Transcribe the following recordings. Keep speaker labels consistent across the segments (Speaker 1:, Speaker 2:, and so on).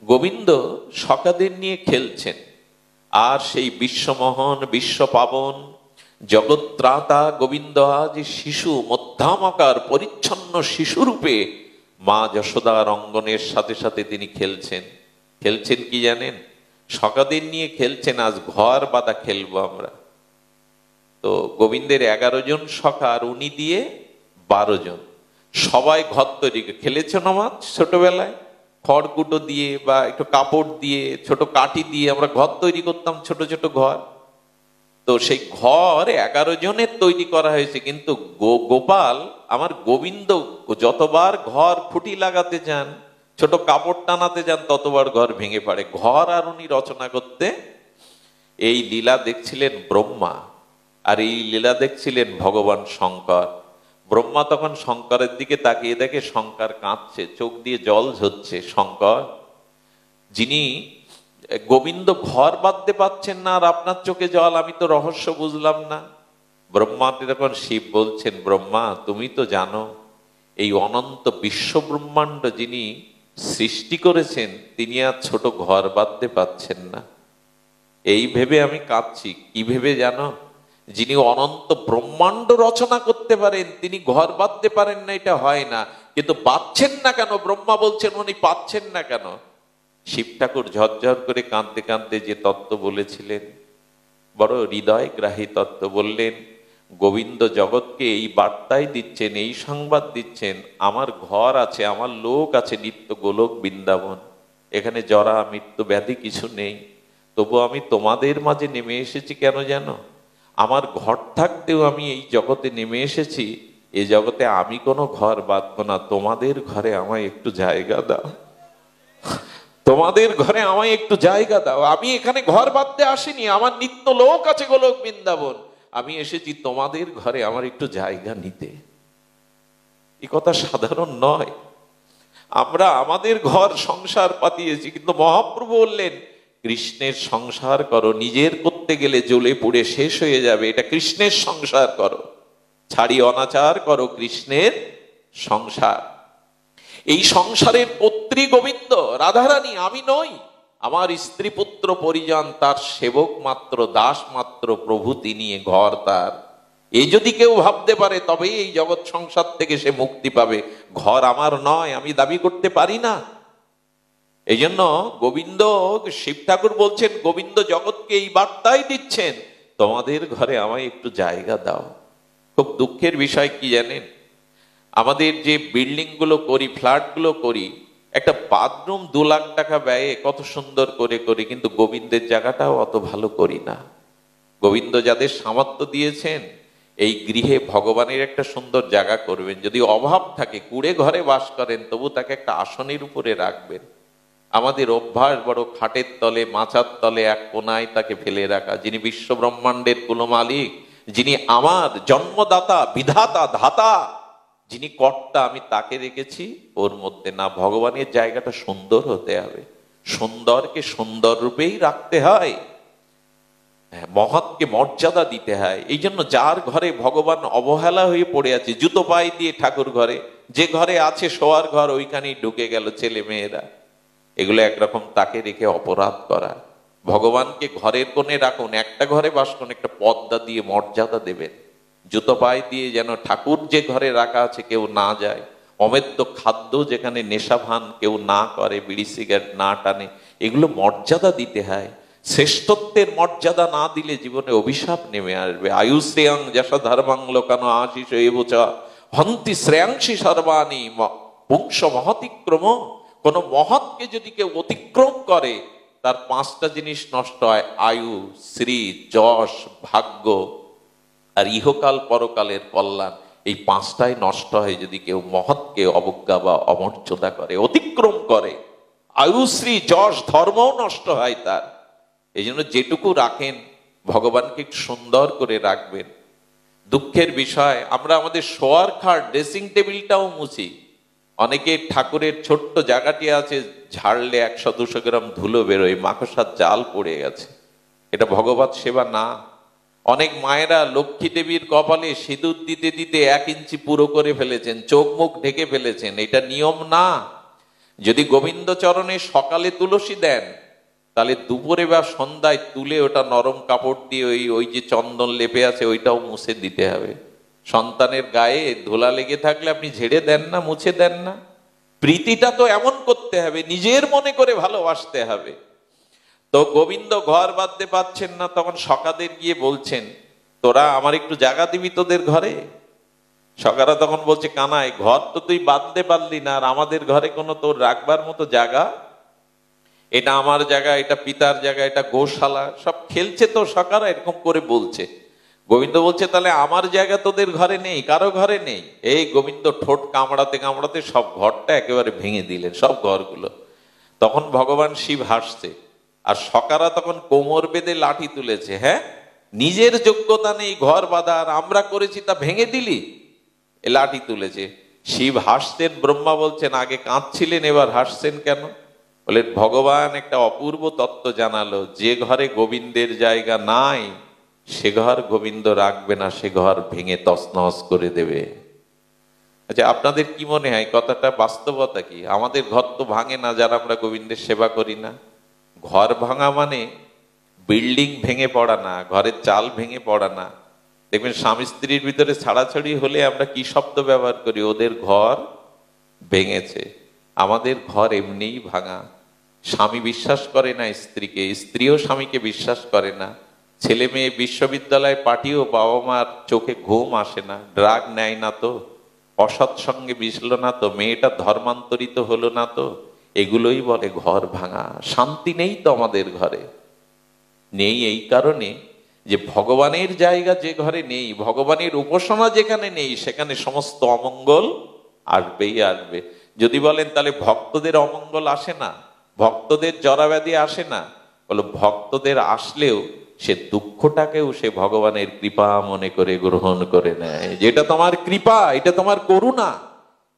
Speaker 1: গোবিন্দ সখাদের নিয়ে খেলছেন, আর সেই বিশ্বমোহন বিশ্বপাবন জগৎত্রাতা গোবিন্দ আজ শিশু মধ্যমাকার পরিচ্ছন্ন শিশুরূপে মা যশোদার অঙ্গনের সাথে সাথে তিনি খেলছেন। খেলছেন কি জানেন? সখাদের নিয়ে খেলছেন। আজ ঘর বাঁধা খেলবো আমরা। তো গোবিন্দের 11 জন সখা, আর উনি দিয়ে 12 জন, সবাই ঘর তৈরি খেলেছেন। আমার ছোটবেলায় খড়কুটো দিয়ে বা একটু কাপড় দিয়ে ছোট কাঠি দিয়ে আমরা ঘর তৈরি করতাম, ছোট ছোট ঘর। তো সেই ঘর 11 জনের তৈরি করা হয়েছে। কিন্তু গোপাল আমার গোবিন্দ যতবার ঘর খুঁটি লাগাতে যান, ছোট কাপড় টানাতে যান, ততবার ঘর ভেঙে পড়ে। ঘর আর উনি রচনা করতে এই লীলা দেখছিলেন ব্রহ্মা, আর এই লীলা দেখছিলেন ভগবান শঙ্কর। ব্রহ্মা তখন শঙ্করের দিকে তাকিয়ে দেখে শঙ্কর কাঁদছে, চোখ দিয়ে জল ঝরছে। শঙ্কর, যিনি গোবিন্দ ঘর বাঁধতে পারছেন না, আর আপনার চোখে জল, আমি তো রহস্য বুঝলাম না। ব্রহ্মাকে তখন শিব বলছেন, ব্রহ্মা তুমি তো জানো এই অনন্ত বিশ্ব ব্রহ্মাণ্ড যিনি সৃষ্টি করেছেন তিনি আর ছোট ঘর বাঁধতে পারছেন না। এই ভেবে আমি কাঁদছি। কি ভেবে জানো? যিনি অনন্ত ব্রহ্মাণ্ড রচনা করতে পারেন তিনি ঘর বাঁধতে পারেন না, এটা হয় না। কিন্তু পাচ্ছেন না কেন? ব্রহ্মা বলছেন উনি পাচ্ছেন না কেন? শিব ঠাকুর ঝরঝর করে কাঁদতে কাঁদতে যে তত্ত্ব বলেছিলেন, বড় হৃদয়গ্রাহী তত্ত্ব বললেন। গোবিন্দ জগৎকে এই বার্তাই দিচ্ছেন, এই সংবাদ দিচ্ছেন, আমার ঘর আছে, আমার লোক আছে নিত্য গোলক বৃন্দাবন, এখানে জরা মৃত্যু ব্যাধি কিছু নেই। তবু আমি তোমাদের মাঝে নেমে এসেছি কেন জানো? আমার ঘর থাকতেও আমি এই জগতে নেমে এসেছি। এই জগতে আমি কোনো ঘর বাঁধবো না, তোমাদের ঘরে আমায় একটু জায়গা দাও, তোমাদের ঘরে আমায় একটু জায়গা দাও। আমি এখানে ঘর বাঁধতে আসিনি, আমার নিত্য লোক আছে গোলক বৃন্দাবন, আমি এসেছি তোমাদের ঘরে আমার একটু জায়গা নিতে। এই কথা সাধারণ নয়। আমরা আমাদের ঘর সংসার পাতিয়েছি, কিন্তু মহাপ্রভু বললেন কৃষ্ণের সংসার করো। নিজের করতে গেলে জ্বলে পুড়ে শেষ হয়ে যাবে, এটা কৃষ্ণের সংসার করো। ছাড়ি অনাচার করো কৃষ্ণের সংসার। এই সংসারের পত্রী গোবিন্দ, রাধারানী আমি নই। আমার স্ত্রী পুত্র পরিজন, তার সেবক মাত্র, দাস মাত্র, প্রভু তিনি, ঘর তার। এই যদি কেউ ভাবতে পারে তবেই এই জগৎ সংসার থেকে সে মুক্তি পাবে। ঘর আমার নয়, আমি দাবি করতে পারি না। এই জন্য গোবিন্দ, শিব ঠাকুর বলছেন, গোবিন্দ জগৎকে এই বার্তাই দিচ্ছেন, তোমাদের ঘরে আমায় একটু জায়গা দাও। খুব দুঃখের বিষয় কি জানেন? আমাদের যে বিল্ডিং গুলো করি, ফ্ল্যাট গুলো করি, একটা বাথরুম 2 লাখ টাকা ব্যয়ে কত সুন্দর করে করি, কিন্তু গোবিন্দের জায়গাটাও অত ভালো করি না। গোবিন্দ যাদের সামর্থ্য দিয়েছেন এই গৃহে ভগবানের একটা সুন্দর জায়গা করবেন। যদি অভাব থাকে, কুড়ে ঘরে বাস করেন, তবু তাকে একটা আসনের উপরে রাখবেন। আমাদের অভ্যাস বড় খাটের তলে, মাচার তলে, এক কোনায় তাকে ফেলে রাখা। যিনি বিশ্ব ব্রহ্মাণ্ডের কুল মালিক, যিনি আমার জন্মদাতা, বিধাতা, ধাতা, যিনি কর্তা, আমি তাকে রেখেছি ওর মধ্যে। না, ভগবানের জায়গাটা সুন্দর হতে হবে। সুন্দরকে সুন্দর রূপেই রাখতে হয়, মহৎকে মর্যাদা দিতে হয়। এই জন্য যার ঘরে ভগবান অবহেলা হয়ে পড়ে আছে, জুতো পায়ে দিয়ে ঠাকুর ঘরে, যে ঘরে আছে শোয়ার ঘর, ওইখানেই ঢুকে গেল ছেলে মেয়েরা, এগুলো একরকম তাকে রেখে অপরাধ করা। ভগবানকে ঘরের কোণে রাখুন, একটা ঘরে বাস করুন, একটা পর্দা দিয়ে মর্যাদা দেবেন। জুতো পায়ে দিয়ে যেন ঠাকুর যে ঘরে রাখা আছে কেউ না যায়। অমেদ্য খাদ্য যেখানে নেশাভান কেউ না করে, বিড়ি সিগারেট না টানে, এগুলো মর্যাদা দিতে হয়। শ্রেষ্ঠত্বের মর্যাদা না দিলে জীবনে অভিশাপ নেমে আসবে। আয়ু শ্রেয়াং যশা ধর্মাং লোকানো আশিস এবচা হন্তি শ্রেয়াংশী সর্বাণী পুংস মহতিক্রম। কোন মহৎকে যদি কেউ অতিক্রম করে, তার 5টা জিনিস নষ্ট হয়: আয়ু, শ্রী, যশ, ভাগ্য আর ইহকাল পরকালের কল্যাণ। এই 5টাই নষ্ট হয় যদি কেউ মহৎকে অবজ্ঞা বা অমর্যাদা করে, অতিক্রম করে। আয়ু, শ্রী, যশ, ধর্মও নষ্ট হয় তার। এই জন্য যেটুকু রাখেন ভগবানকে একটু সুন্দর করে রাখবেন। দুঃখের বিষয়, আমরা আমাদের শোয়ার খাট, ড্রেসিং টেবিলটাও মুছি। অনেকে ঠাকুরের ছোট্ট জায়গাটি আছে, ঝাড়লে 100-200 গ্রাম ধুলো বেরোয়, মাকড়সার জাল পড়ে গেছে। এটা ভগবত সেবা না। অনেক মায়েরা লক্ষ্মী দেবীর কপালে সিঁদুর দিতে দিতে 1 ইঞ্চি পুরো করে ফেলেছেন, চোখ মুখ ঢেকে ফেলেছেন। এটা নিয়ম না। যদি গোবিন্দ চরণে সকালে তুলসী দেন, তাহলে দুপুরে বা সন্ধ্যায় তুলে ওটা নরম কাপড় দিয়ে ওই ওই যে চন্দন লেপে আছে ওইটাও মুছে দিতে হবে। সন্তানের গায়ে ধুলা লেগে থাকলে আপনি ঝেড়ে দেন না, মুছে দেন না? প্রীতিটা তো এমন করতে হবে, নিজের মনে করে ভালোবাসতে হবে। তো গোবিন্দ ঘর বাঁধতে পারছেন না, তখন সখাদের গিয়ে বলছেন, তোরা আমার একটু জায়গা দিবি তোদের ঘরে? সখারা তখন বলছে, কানাই ঘর তো তুই বাঁধতে পারলি না, আর আমাদের ঘরে কোনো তোর রাখবার মতো জায়গা? এটা আমার জায়গা, এটা পিতার জায়গা, এটা গোশালা, সব খেলছে তো সখারা, এরকম করে বলছে। গোবিন্দ বলছে, তাহলে আমার জায়গা তোদের ঘরে নেই, কারো ঘরে নেই? এই গোবিন্দ ঠোঁট কামড়াতে কামড়াতে সব ঘরটা একেবারে ভেঙে দিলেন, সব ঘরগুলো। তখন ভগবান শিব হাসছে, আর সখারা তখন কোমর বেঁধে লাঠি তুলেছে। হ্যাঁ, নিজের যোগ্যতা নেই ঘর বাঁধার, আমরা করেছি তা ভেঙে দিলি? এ লাঠি তুলেছে। শিব হাসছেন, ব্রহ্মা বলছেন, আগে কাঁদছিলেন, এবার হাসছেন কেন? বলে, ভগবান একটা অপূর্ব তত্ত্ব জানালো, যে ঘরে গোবিন্দের জায়গা নাই সে ঘর গোবিন্দ রাখবে না, সে ঘর ভেঙে তছনছ করে দেবে। আচ্ছা, আপনাদের কি মনে হয় কথাটা বাস্তবতা কি? আমাদের ঘর তো ভাঙে না যারা আমরা গোবিন্দের সেবা করি না। ঘর ভাঙা মানে বিল্ডিং ভেঙে পড়া না, ঘরের চাল ভেঙে পড়া না। দেখবেন স্বামী স্ত্রীর ভিতরে ছাড়াছাড়ি হলে আমরা কি শব্দ ব্যবহার করি? ওদের ঘর ভেঙেছে। আমাদের ঘর এমনিই ভাঙা। স্বামী বিশ্বাস করে না স্ত্রীকে, স্ত্রীও স্বামীকে বিশ্বাস করে না। ছেলে মেয়ে বিশ্ববিদ্যালয়ে পাঠিয়েও বাবা মার চোখে ঘুম আসে না। ড্রাগ নেয় না তো, অসৎসঙ্গে মিশলো না তো, মেয়েটা ধর্মান্তরিত হলো না তো, এগুলোই বলে ঘর ভাঙা। শান্তি নেই তো আমাদের ঘরে। নেই এই কারণে যে ভগবানের জায়গা যে ঘরে নেই, ভগবানের উপাসনা যেখানে নেই, সেখানে সমস্ত অমঙ্গল আসবেই আসবে। যদি বলেন তাহলে ভক্তদের অমঙ্গল আসে না, ভক্তদের জরাব্যাধি আসে না, বলো ভক্তদের আসলেও সে দুঃখটাকেও সে ভগবানের কৃপা মনে করে গ্রহণ করে নেয়। যেটা তোমার কৃপা, এটা তোমার করুণা,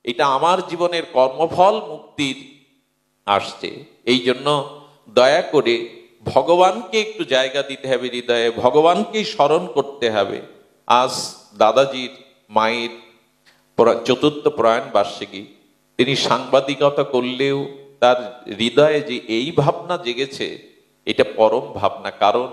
Speaker 1: এটা আমার জীবনের কর্মফল মুক্তির আসছে। এই জন্য দয়া করে ভগবানকে একটু জায়গা দিতে হবে হৃদয়ে, ভগবানকেই স্মরণ করতে হবে। আজ দাদাজির মায়ের চতুর্থ প্রয়াণ বার্ষিকী। তিনি সাংবাদিকতা করলেও তার হৃদয়ে যে এই ভাবনা জেগেছে, এটা পরম ভাবনা। কারণ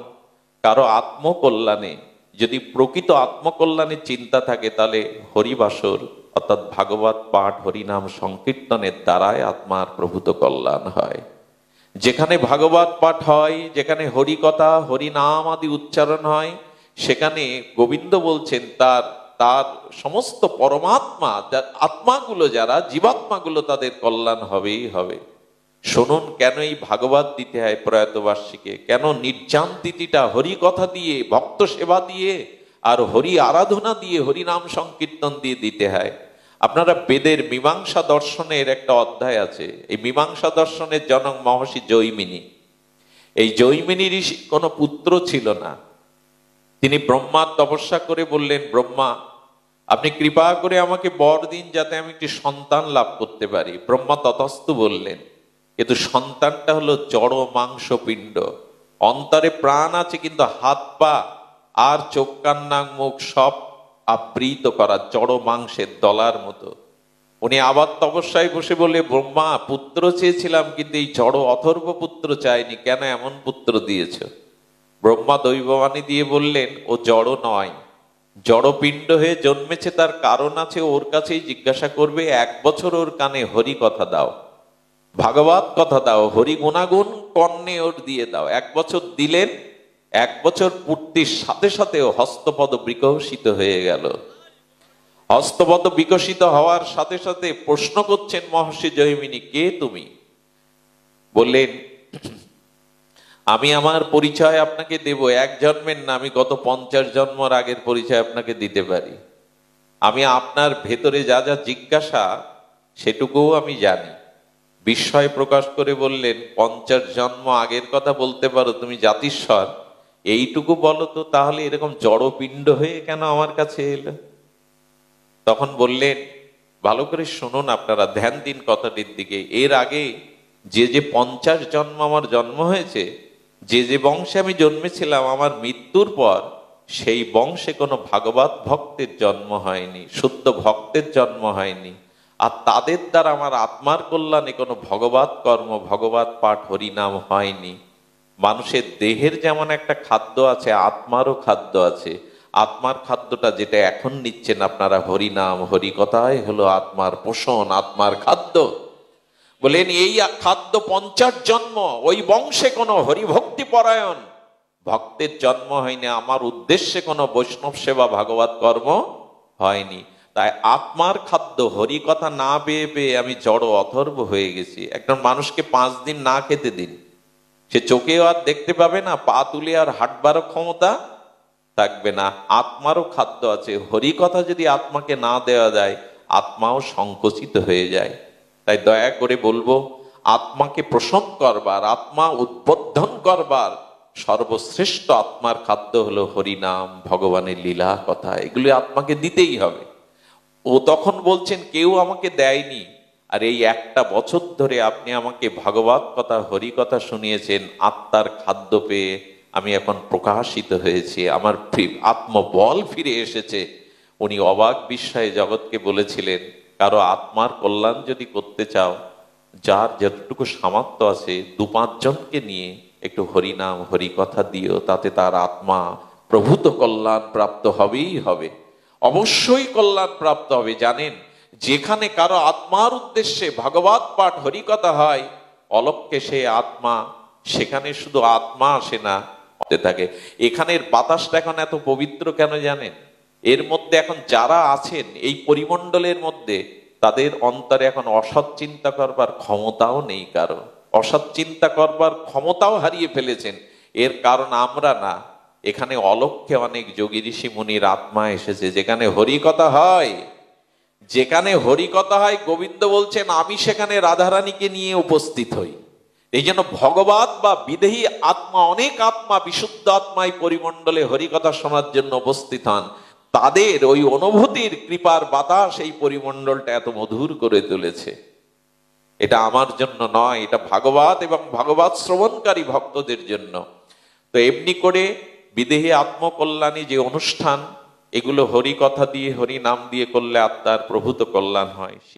Speaker 1: কারো আত্মকল্যাণে, যদি প্রকৃত আত্মকল্যাণের চিন্তা থাকে, তাহলে হরিবাসর অর্থাৎ ভাগবত পাঠ, হরিনাম সংকীর্তনের দ্বারাই আত্মার প্রভূত কল্যাণ হয়। যেখানে ভাগবত পাঠ হয়, যেখানে হরিকথা হরিনাম আদি উচ্চারণ হয়, সেখানে গোবিন্দ বলছেন তার তার সমস্ত পরমাত্মা, যার আত্মাগুলো, যারা জীবাত্মাগুলো, তাদের কল্যাণ হবেই হবে। শুনুন কেন এই ভাগবত দিতে হয় প্রয়াত বার্ষিকে, কেন নির্জান তিথিটা হরি কথা দিয়ে, ভক্ত সেবা দিয়ে, আর হরি আরাধনা দিয়ে, হরিনাম সংকীর্তন দিয়ে দিতে হয়। আপনারা বেদের মীমাংসা দর্শনের একটা অধ্যায় আছে। এই মীমাংসা দর্শনের জনক মহর্ষি জৈমিনী। এই জৈমিনী ঋষি কোনো পুত্র ছিল না। তিনি ব্রহ্মার তপস্যা করে বললেন, ব্রহ্মা আপনি কৃপা করে আমাকে বর দিন, যাতে আমি একটি সন্তান লাভ করতে পারি। ব্রহ্মা ততস্তু বললেন, কিন্তু সন্তানটা হলো জড় মাংস পিণ্ড, অন্তরে প্রাণ আছে কিন্তু হাত পা আর চোখ কান নাক মুখ সব আবৃত করা জড় মাংসের দলার মতো। উনি আবার তপস্যায় বসে বলে, ব্রহ্মা পুত্র চেয়েছিলাম, কিন্তু এই জড় অথর্ব পুত্র চাইনি, কেন এমন পুত্র দিয়েছ? ব্রহ্মা দৈববাণী দিয়ে বললেন, ও জড় নয়, জড়পিণ্ড হয়ে জন্মেছে, তার কারণ আছে, ওর কাছেই জিজ্ঞাসা করবে। 1 বছর ওর কানে হরি কথা দাও, ভাগবত কথা দাও, হরি গুণাগুণ কর্ণে ওর দিয়ে দাও। 1 বছর দিলেন। 1 বছর পূর্তির সাথে সাথে হস্তপদ বিকশিত হয়ে গেল। হস্তপদ বিকশিত হওয়ার সাথে সাথে প্রশ্ন করছেন মহর্ষি জৈমিনী, কে তুমি? বললেন, আমি আমার পরিচয় আপনাকে দেব, 1 জন্মের না, আমি গত 50 জন্মের আগের পরিচয় আপনাকে দিতে পারি। আমি আপনার ভেতরে যা যা জিজ্ঞাসা সেটুকুও আমি জানি। বিস্ময় প্রকাশ করে বললেন, 50 জন্ম আগের কথা বলতে পারো তুমি জাতিস্বর, এইটুকু বলো তো, তাহলে এরকম জড়পিণ্ড হয়ে কেন আমার কাছে এলো? তখন বললেন, ভালো করে শুনুন, আপনারা ধ্যান দিন কথাটির দিকে। এর আগে যে যে 50 জন্ম আমার জন্ম হয়েছে, যে যে বংশে আমি জন্মেছিলাম, আমার মৃত্যুর পর সেই বংশে কোনো ভাগবত ভক্তের জন্ম হয়নি, শুদ্ধ ভক্তের জন্ম হয়নি। আর তাদের দ্বারা আমার আত্মার কল্যাণে কোনো ভগবত কর্ম, ভগবত পাঠ, হরিনাম হয়নি। মানুষের দেহের যেমন একটা খাদ্য আছে, আত্মারও খাদ্য আছে। আত্মার খাদ্যটা যেটা এখন নিচ্ছেন আপনারা, হরিনাম হরিকথাই হলো আত্মার পোষণ, আত্মার খাদ্য। বলেন এই খাদ্য 50 জন্ম ওই বংশে কোনো হরিভক্তি পরায়ণ ভক্তের জন্ম হয়নি, আমার উদ্দেশ্যে কোনো বৈষ্ণব সেবা ভাগবত কর্ম হয়নি। তাই আত্মার খাদ্য হরিকথা না পেয়ে পেয়ে আমি জড় অথর্ব হয়ে গেছি। একজন মানুষকে 5 দিন না খেতে দিন, সে চোখেও আর দেখতে পাবে না, পা তুলে আর হাঁটবারও ক্ষমতা থাকবে না। আত্মারও খাদ্য আছে, হরিকথা যদি আত্মাকে না দেওয়া যায় আত্মাও সংকুচিত হয়ে যায়। তাই দয়া করে বলবো, আত্মাকে প্রসন্ন করবার, আত্মা উদ্বোধন করবার সর্বশ্রেষ্ঠ আত্মার খাদ্য হলো হরিনাম, ভগবানের লীলা কথা, এগুলো আত্মাকে দিতেই হবে। ও তখন বলছেন কেউ আমাকে দেয়নি, আর এই 1টা বছর ধরে আপনি আমাকে ভাগবত কথা, হরি কথা শুনিয়েছেন, আত্মার খাদ্য পেয়ে আমি এখন প্রকাশিত হয়েছি, আমার আত্মবল ফিরে এসেছে। উনি অবাক বিস্ময়ে জগৎকে বলেছিলেন, কারো আত্মার কল্যাণ যদি করতে চাও, যার যতটুকু সামর্থ্য আছে 2-5 জনকে নিয়ে একটু হরিনাম হরি কথা দিও, তাতে তার আত্মা প্রভূত কল্যাণ প্রাপ্ত হবেই হবে, অবশ্যই কল্যাণ প্রাপ্ত হবে। জানেন, যেখানে কারো আত্মার উদ্দেশ্যে ভাগবত পাঠ হরিকথা হয়, অলক্ষ্যে সে আত্মা, সেখানে শুধু আত্মা আসে না, থাকে। এখানের বাতাসটা এখন এত পবিত্র কেন জানেন? এর মধ্যে এখন যারা আছেন এই পরিমণ্ডলের মধ্যে, তাদের অন্তরে এখন অসৎ চিন্তা করবার ক্ষমতাও নেই, কারো অসৎ চিন্তা করবার ক্ষমতাও হারিয়ে ফেলেছেন। এর কারণ আমরা না, এখানে অলক্ষ্যে অনেক যোগী ঋষি মুনির আত্মা এসেছে। যেখানে হরিকথা হয়, যেখানে হরিকথা হয়, গোবিন্দ বলছেন আমি সেখানে রাধারানীকে নিয়ে উপস্থিত হই। এই জন্য ভগবত বা বিদেহী আত্মা, অনেক আত্মা, বিশুদ্ধ আত্মাই পরিমণ্ডলে হরিকথা শোনার জন্য উপস্থিত হন। তাদের ওই অনুভূতির কৃপার বাতাস এই পরিমণ্ডলটা এত মধুর করে তুলেছে। এটা আমার জন্য নয়, এটা ভাগবত এবং ভাগবত শ্রবণকারী ভক্তদের জন্য। তো এমনি করে বিদেহী আত্মকল্যাণী যে অনুষ্ঠান, এগুলো হরি কথা দিয়ে, হরি নাম দিয়ে করলে আত্মার প্রভূত কল্যাণ হয়।